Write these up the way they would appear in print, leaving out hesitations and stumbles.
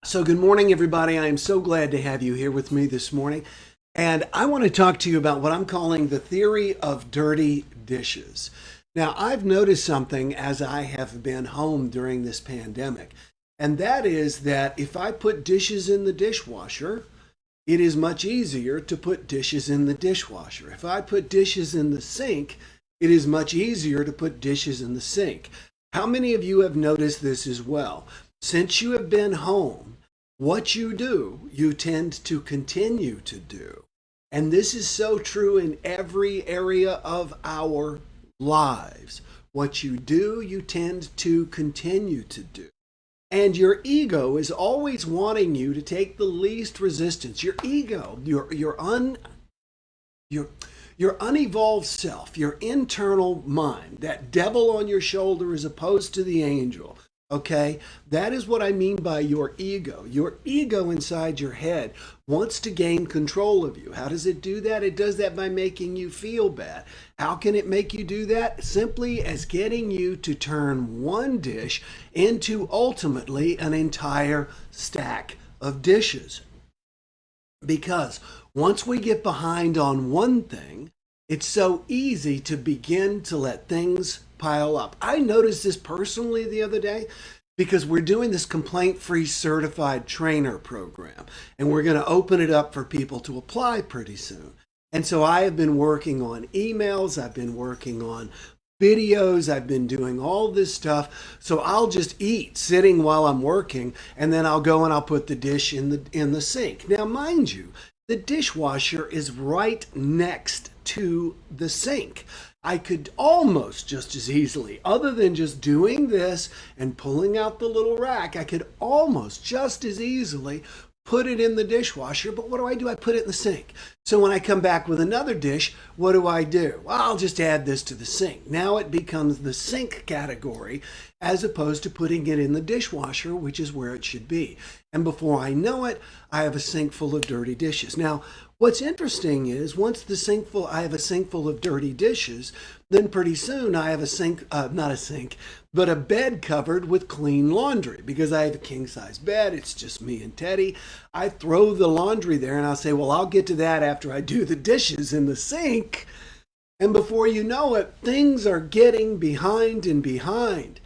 So, good morning, everybody. I am so glad to have you here with me this morning. And I want to talk to you about what I'm calling the theory of dirty dishes. Now, I've noticed something as I have been home during this pandemic, and that is that if I put dishes in the dishwasher, it is much easier to put dishes in the dishwasher. If I put dishes in the sink, it is much easier to put dishes in the sink. How many of you have noticed this as well? Since you have been home, what you do, you tend to continue to do. And this is so true in every area of our lives. What you do, you tend to continue to do. And your ego is always wanting you to take the least resistance. Your ego, your unevolved self, your internal mind, that devil on your shoulder as opposed to the angel. Okay, that is what I mean by your ego. Your ego inside your head wants to gain control of you. How does it do that? It does that by making you feel bad. How can it make you do that? Simply as getting you to turn one dish into ultimately an entire stack of dishes. Because once we get behind on one thing, it's so easy to begin to let things pile up. I noticed this personally the other day because we're doing this complaint-free certified trainer program, and we're going to open it up for people to apply pretty soon. And so I have been working on emails, I've been working on videos, I've been doing all this stuff. So I'll just eat sitting while I'm working, and then I'll go and I'll put the dish in the sink. Now, mind you, the dishwasher is right next to the sink. I could almost just as easily, other than just doing this and pulling out the little rack, I could almost just as easily put it in the dishwasher. But what do? I put it in the sink. So when I come back with another dish, what do? Well, I'll just add this to the sink. Now it becomes the sink category as opposed to putting it in the dishwasher, which is where it should be. And before I know it, I have a sink full of dirty dishes. Now, what's interesting is once I have a sink full of dirty dishes, then pretty soon I have a bed covered with clean laundry because I have a king size bed. It's just me and Teddy. I throw the laundry there and I'll say, well, I'll get to that after I do the dishes in the sink. And before you know it, things are getting behind and behind.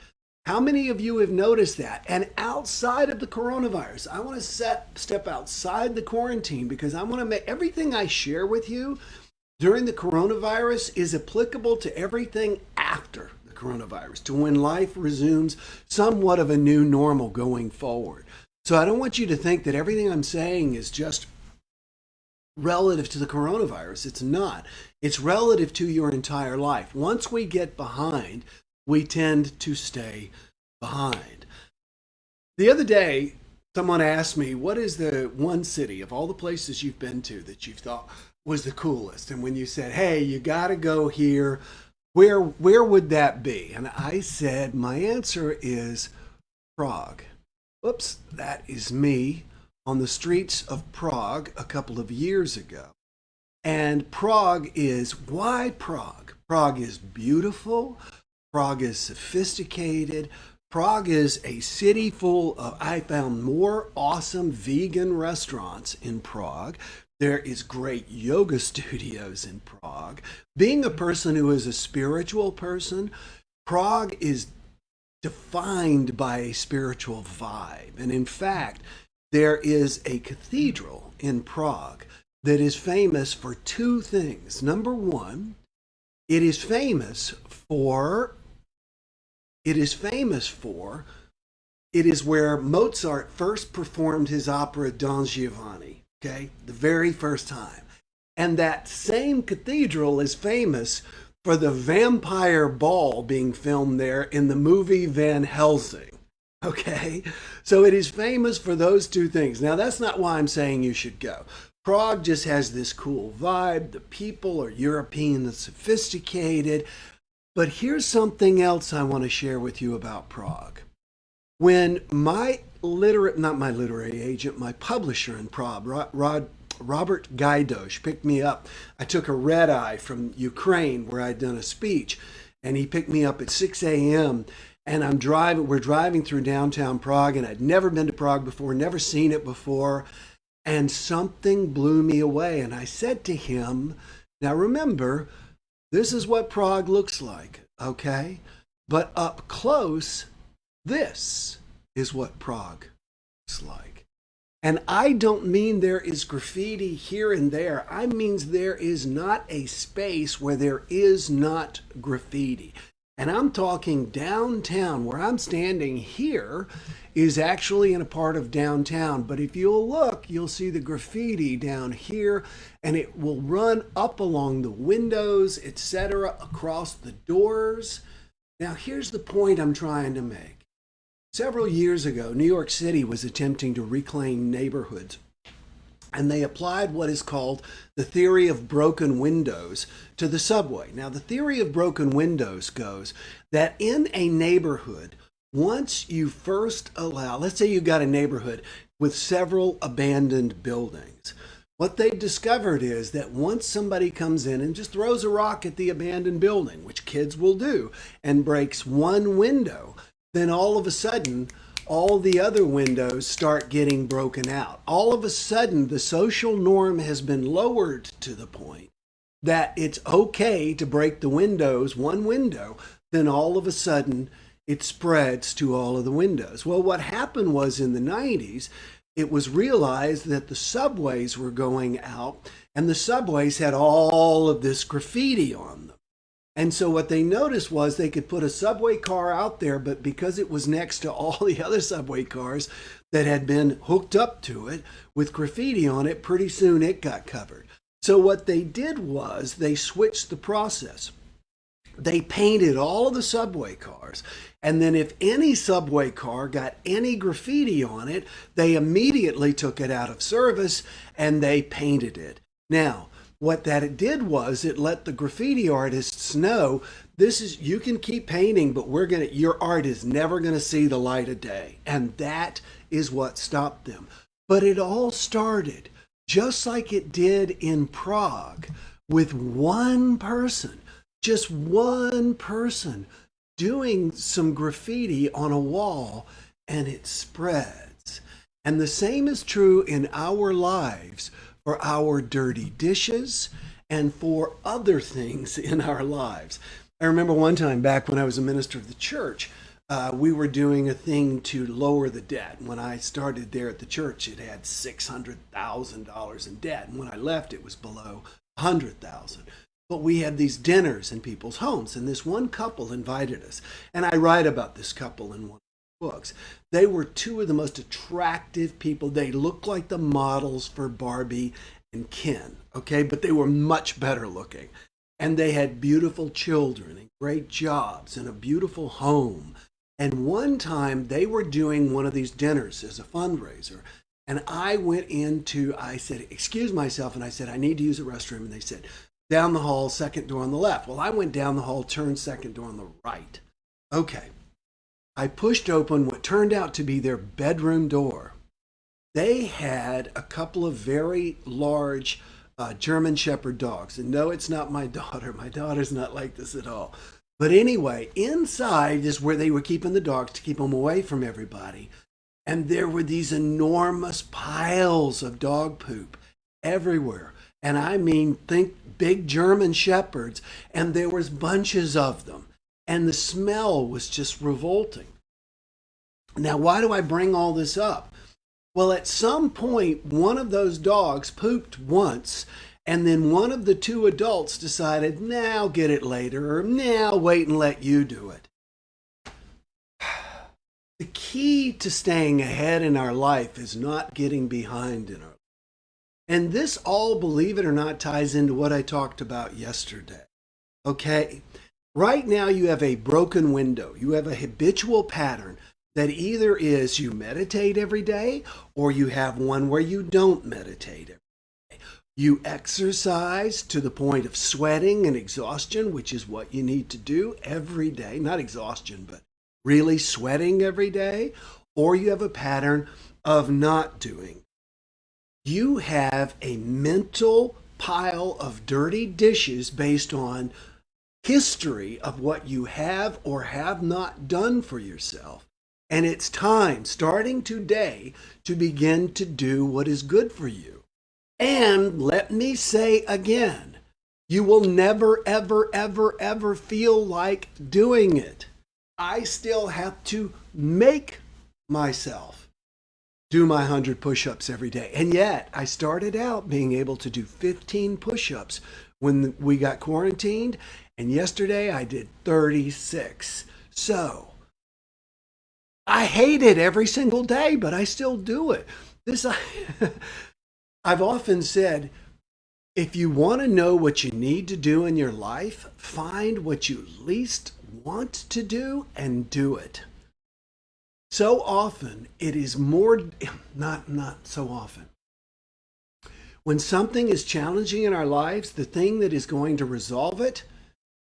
How many of you have noticed that? And outside of the coronavirus, I want to step outside the quarantine because I want to make everything I share with you during the coronavirus is applicable to everything after the coronavirus, to when life resumes somewhat of a new normal going forward. So I don't want you to think that everything I'm saying is just relative to the coronavirus. It's not. It's relative to your entire life. Once we get behind, we tend to stay behind. The other day, someone asked me, what is the one city of all the places you've been to that you thought was the coolest? And when you said, hey, you got to go here, where would that be? And I said, my answer is Prague. Oops, that is me on the streets of Prague a couple of years ago. And why Prague? Prague is beautiful. Prague is sophisticated. Prague is a city full of, I found more awesome vegan restaurants in Prague. There is great yoga studios in Prague. Being a person who is a spiritual person, Prague is defined by a spiritual vibe. And in fact, there is a cathedral in Prague that is famous for two things. Number one, it is famous for it is where Mozart first performed his opera Don Giovanni, okay, the very first time. And that same cathedral is famous for the vampire ball being filmed there in the movie Van Helsing, okay? So it is famous for those two things. Now, that's not why I'm saying you should go. Prague just has this cool vibe. The people are European and sophisticated. But here's something else I want to share with you about Prague. When my literary agent, my publisher in Prague, Robert Gajdosz, picked me up, I took a red eye from Ukraine where I'd done a speech, and he picked me up at 6 a.m. and we're driving through downtown Prague, and I'd never been to Prague before, never seen it before, and something blew me away. And I said to him, now remember, this is what Prague looks like, okay? But up close, this is what Prague looks like. And I don't mean there is graffiti here and there. I mean there is not a space where there is not graffiti. And I'm talking downtown. Where I'm standing here is actually in a part of downtown. But if you'll look, you'll see the graffiti down here, and it will run up along the windows, etc., across the doors. Now, here's the point I'm trying to make. Several years ago, New York City was attempting to reclaim neighborhoods, and they applied what is called the theory of broken windows to the subway. Now, the theory of broken windows goes that in a neighborhood, once you first allow, let's say you got a neighborhood with several abandoned buildings, what they've discovered is that once somebody comes in and just throws a rock at the abandoned building, which kids will do, and breaks one window, then all of a sudden, all the other windows start getting broken out. All of a sudden, the social norm has been lowered to the point that it's okay to break the windows, one window, then all of a sudden it spreads to all of the windows. Well, what happened was in the 90s, it was realized that the subways were going out, and the subways had all of this graffiti on them. And so what they noticed was they could put a subway car out there, but because it was next to all the other subway cars that had been hooked up to it with graffiti on it, pretty soon it got covered. So what they did was they switched the process. They painted all of the subway cars, and then if any subway car got any graffiti on it, they immediately took it out of service and they painted it. Now, what that it did was it let the graffiti artists know, this is, you can keep painting, but your art is never gonna see the light of day. And that is what stopped them. But it all started just like it did in Prague with one person, just one person doing some graffiti on a wall, and it spreads. And the same is true in our lives, for our dirty dishes, and for other things in our lives. I remember one time back when I was a minister of the church, we were doing a thing to lower the debt. When I started there at the church, it had $600,000 in debt. And when I left, it was below $100,000. But we had these dinners in people's homes, and this one couple invited us. And I write about this couple in one books. They were two of the most attractive people. They looked like the models for Barbie and Ken, okay? But they were much better looking. And they had beautiful children and great jobs and a beautiful home. And one time they were doing one of these dinners as a fundraiser. And I said, excuse myself, and I said, I need to use a restroom. And they said, down the hall, second door on the left. Well, I went down the hall, turned second door on the right. Okay. I pushed open what turned out to be their bedroom door. They had a couple of very large German Shepherd dogs. And no, it's not my daughter. My daughter's not like this at all. But anyway, inside is where they were keeping the dogs to keep them away from everybody. And there were these enormous piles of dog poop everywhere. And I mean, think big German Shepherds. And there was bunches of them. And the smell was just revolting. Now, why do I bring all this up? Well, at some point, one of those dogs pooped once, and then one of the two adults decided, nah, I'll get it later, or nah, I'll wait and let you do it. The key to staying ahead in our life is not getting behind in our life. And this all, believe it or not, ties into what I talked about yesterday. Okay? Right now, you have a broken window. You have a habitual pattern that either is you meditate every day, or you have one where you don't meditate every day. You exercise to the point of sweating and exhaustion, which is what you need to do every day. Not exhaustion, but really sweating every day. Or you have a pattern of not doing. You have a mental pile of dirty dishes based on history of what you have or have not done for yourself. And it's time, starting today, to begin to do what is good for you. And let me say again, you will never, ever, ever, ever feel like doing it. I still have to make myself do my 100 push-ups every day. And yet, I started out being able to do 15 push-ups when we got quarantined. And yesterday, I did 36. So, I hate it every single day, but I still do it. I've often said, if you want to know what you need to do in your life, find what you least want to do and do it. So often, it is more, not so often. When something is challenging in our lives, the thing that is going to resolve it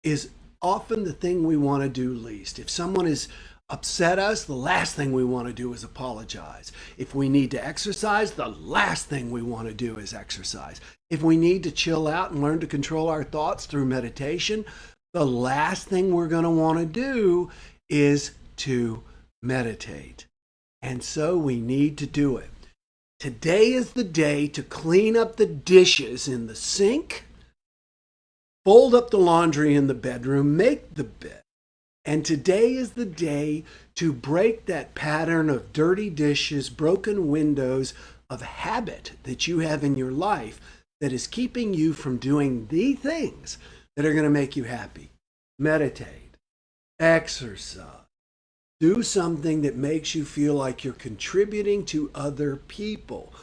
is often the thing we want to do least. If someone is upset us, the last thing we want to do is apologize. If we need to exercise, the last thing we want to do is exercise. If we need to chill out and learn to control our thoughts through meditation, the last thing we're going to want to do is to meditate. And so we need to do it. Today is the day to clean up the dishes in the sink, fold up the laundry in the bedroom, make the bed. And today is the day to break that pattern of dirty dishes, broken windows, of habit that you have in your life that is keeping you from doing the things that are going to make you happy. Meditate, exercise, do something that makes you feel like you're contributing to other people.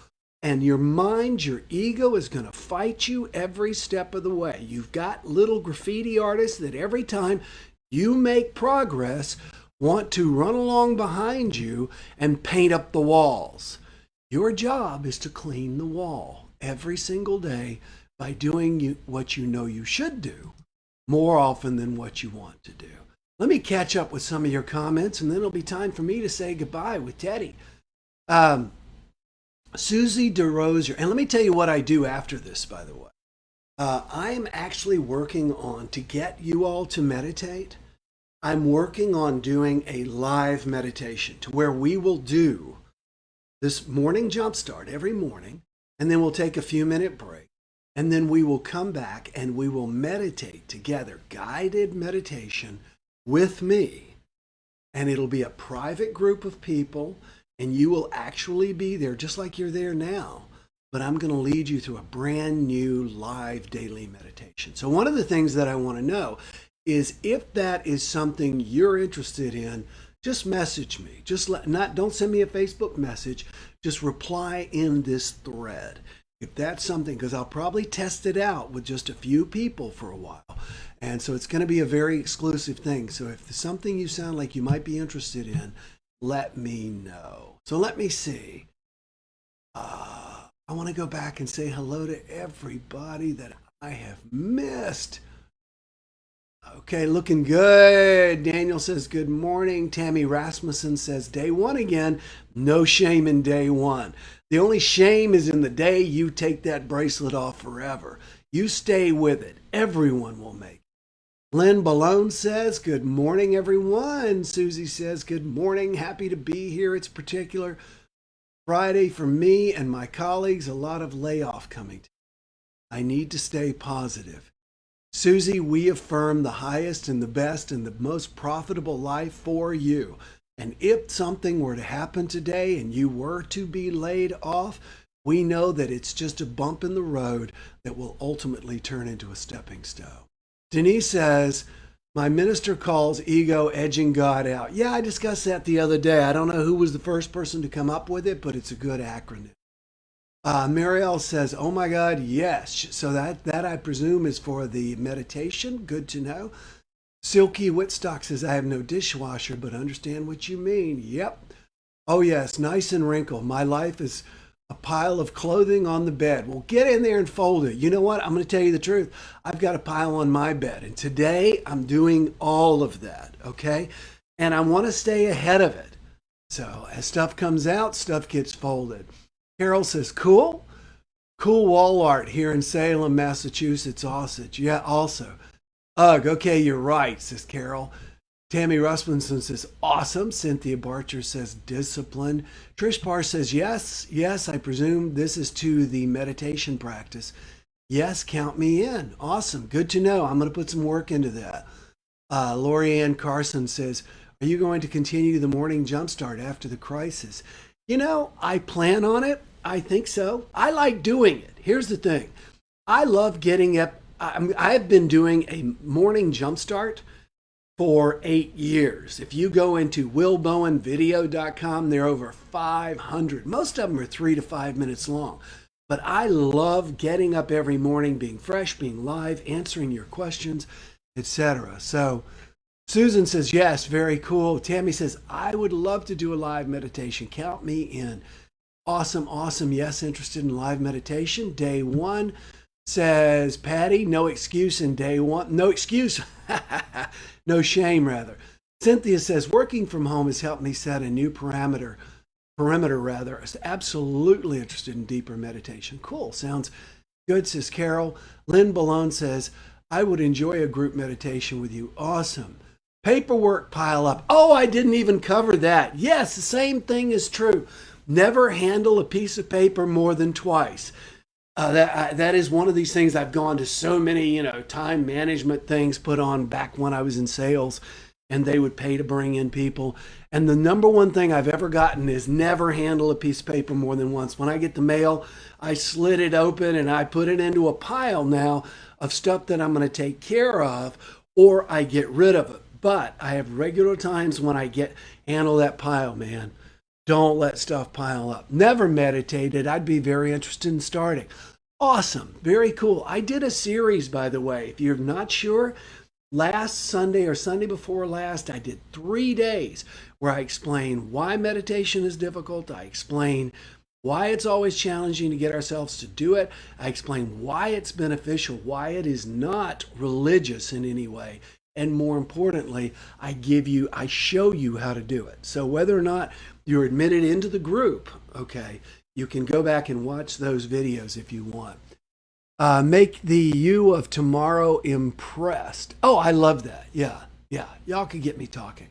And your mind, your ego is going to fight you every step of the way. You've got little graffiti artists that every time you make progress, want to run along behind you and paint up the walls. Your job is to clean the wall every single day by doing what you know you should do more often than what you want to do. Let me catch up with some of your comments, and then it'll be time for me to say goodbye with Teddy. Susie DeRosier, and let me tell you what I do after this, by the way. I am actually working on, to get you all to meditate, I'm working on doing a live meditation to where we will do this morning JumpStart every morning, and then we'll take a few minute break, and then we will come back and we will meditate together, guided meditation with me. And it'll be a private group of people, and you will actually be there just like you're there now. But I'm going to lead you through a brand new live daily meditation. So one of the things that I want to know is if that is something you're interested in, just message me. Don't send me a Facebook message. Just reply in this thread. If that's something, because I'll probably test it out with just a few people for a while. And so it's going to be a very exclusive thing. So if there's something you sound like you might be interested in, let me know. So let me see. I want to go back and say hello to everybody that I have missed. Okay, looking good. Daniel says good morning. Tammy Rasmussen says day one again. No shame in day one. The only shame is in the day you take that bracelet off forever. You stay with it. Everyone will make it. Lynn Balone says good morning, everyone. Susie says good morning. Happy to be here. It's particular Friday for me and my colleagues. A lot of layoff coming. I need to stay positive. Susie, we affirm the highest and the best and the most profitable life for you. And if something were to happen today and you were to be laid off, we know that it's just a bump in the road that will ultimately turn into a stepping stone. Denise says, my minister calls ego edging God out. Yeah, I discussed that the other day. I don't know who was the first person to come up with it, but it's a good acronym. Marielle says, oh my God, yes. So that I presume is for the meditation. Good to know. Silky Whitstock says, I have no dishwasher, but understand what you mean. Yep. Oh yes, nice and wrinkled. My life is a pile of clothing on the bed. Well, get in there and fold it. You know what? I'm going to tell you the truth. I've got a pile on my bed. And today I'm doing all of that. Okay. And I want to stay ahead of it. So as stuff comes out, stuff gets folded. Carol says, cool wall art here in Salem, Massachusetts. Also, Ugh, okay, you're right, says Carol. Tammy Rusmanson says, awesome. Cynthia Barcher says, discipline. Trish Parr says, yes, yes, I presume this is to the meditation practice. Yes, count me in. Awesome. Good to know. I'm going to put some work into that. Lori Ann Carson says, are you going to continue the morning jumpstart after the crisis? You know, I plan on it. I think so. I like doing it. Here's the thing. I love getting up. I've been doing a morning jumpstart for 8 years. If you go into willbowenvideo.com, there are over 500. Most of them are 3 to 5 minutes long. But I love getting up every morning, being fresh, being live, answering your questions, etc. So Susan says, yes, very cool. Tammy says, I would love to do a live meditation. Count me in. Awesome, awesome. Yes, interested in live meditation. Day one. Says Patty, no excuse in day one. No excuse. No shame, rather. Cynthia says, working from home has helped me set a new perimeter rather. Absolutely interested in deeper meditation. Cool. Sounds good, says Carol. Lynn Balone says, I would enjoy a group meditation with you. Awesome. Paperwork pile up. Oh, I didn't even cover that. Yes, the same thing is true. Never handle a piece of paper more than twice. That is one of these things. I've gone to so many, time management things put on back when I was in sales, and they would pay to bring in people. And the number one thing I've ever gotten is never handle a piece of paper more than once. When I get the mail, I slit it open and I put it into a pile now of stuff that I'm going to take care of, or I get rid of it. But I have regular times when I handle that pile, man. Don't let stuff pile up. Never meditated. I'd be very interested in starting. Awesome. Very cool. I did a series, by the way. If you're not sure, last Sunday or Sunday before last, I did 3 days where I explain why meditation is difficult. I explain why it's always challenging to get ourselves to do it. I explain why it's beneficial, why it is not religious in any way. And more importantly, I show you how to do it. So whether or not you're admitted into the group, okay, you can go back and watch those videos if you want. Make the you of tomorrow impressed. Oh, I love that. Yeah. Y'all can get me talking.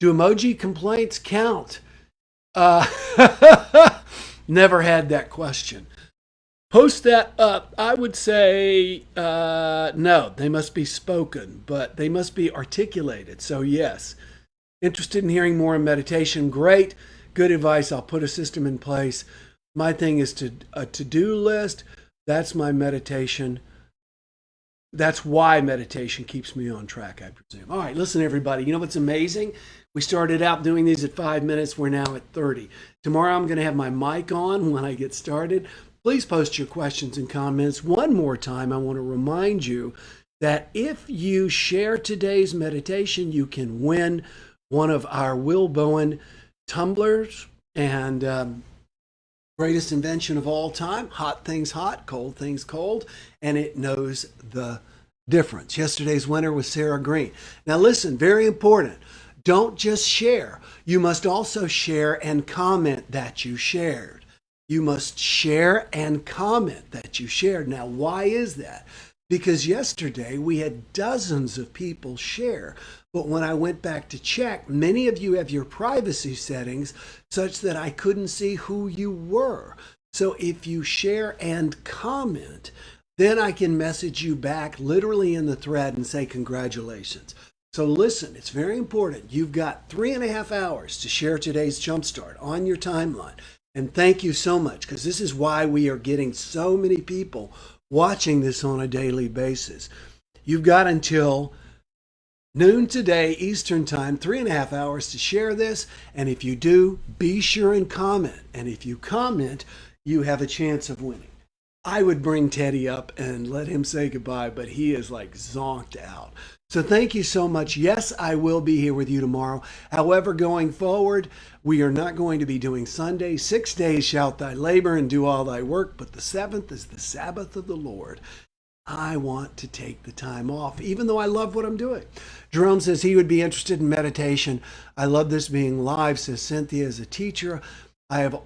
Do emoji complaints count? Never had that question. Post that up. I would say no, they must be spoken, but they must be articulated. So yes, interested in hearing more in meditation. Great, good advice. I'll put a system in place. My thing is a to-do list. That's my meditation. That's why meditation keeps me on track, I presume. All right, listen, everybody. You know what's amazing? We started out doing these at 5 minutes. We're now at 30. Tomorrow I'm going to have my mic on when I get started. Please post your questions and comments. One more time, I want to remind you that if you share today's meditation, you can win one of our Will Bowen tumblers and greatest invention of all time, hot things hot, cold things cold, and it knows the difference. Yesterday's winner was Sarah Green. Now listen, very important. Don't just share. You must also share and comment that you shared. You must share and comment that you shared. Now, why is that? Because yesterday we had dozens of people share. But when I went back to check, many of you have your privacy settings such that I couldn't see who you were. So if you share and comment, then I can message you back literally in the thread and say congratulations. So listen, it's very important. You've got 3.5 hours to share today's Jumpstart on your timeline. And thank you so much, because this is why we are getting so many people watching this on a daily basis. You've got until noon today, Eastern Time, 3.5 hours to share this. And if you do, be sure and comment. And if you comment, you have a chance of winning. I would bring Teddy up and let him say goodbye, but he is like zonked out. So thank you so much. Yes, I will be here with you tomorrow. However, going forward, we are not going to be doing Sunday. 6 days shalt thy labor and do all thy work, but the seventh is the Sabbath of the Lord. I want to take the time off, even though I love what I'm doing. Jerome says he would be interested in meditation. I love this being live, says Cynthia. As a teacher, I have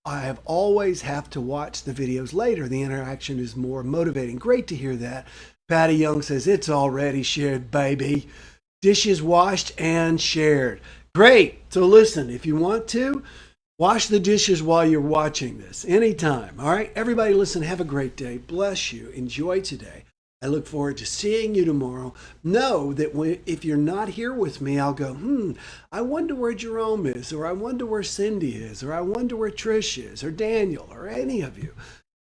I have always have to watch the videos later. The interaction is more motivating. Great to hear that. Patty Young says, it's already shared, baby. Dishes washed and shared. Great. So listen, if you want to, wash the dishes while you're watching this, anytime. All right, everybody listen, have a great day. Bless you. Enjoy today. I look forward to seeing you tomorrow. Know that if you're not here with me, I'll go, I wonder where Jerome is, or I wonder where Cindy is, or I wonder where Trish is, or Daniel, or any of you.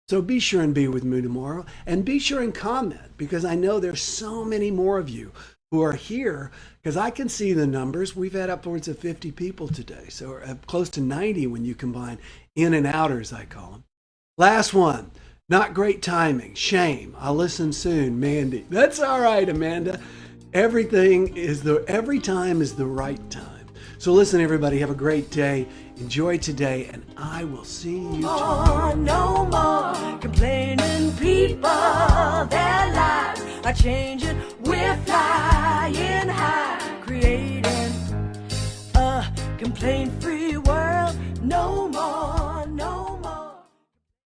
So be sure and be with me tomorrow, and be sure and comment, because I know there's so many more of you who are here, because I can see the numbers. We've had upwards of 50 people today, so close to 90 when you combine in and outers, I call them. Last one. Not great timing. Shame. I'll listen soon, Mandy. That's all right, Amanda. Every time is the right time. So listen, everybody, have a great day. Enjoy today, and I will see you tomorrow. No more complaining people. Their lives are changing. We're flying high, creating a complaint-free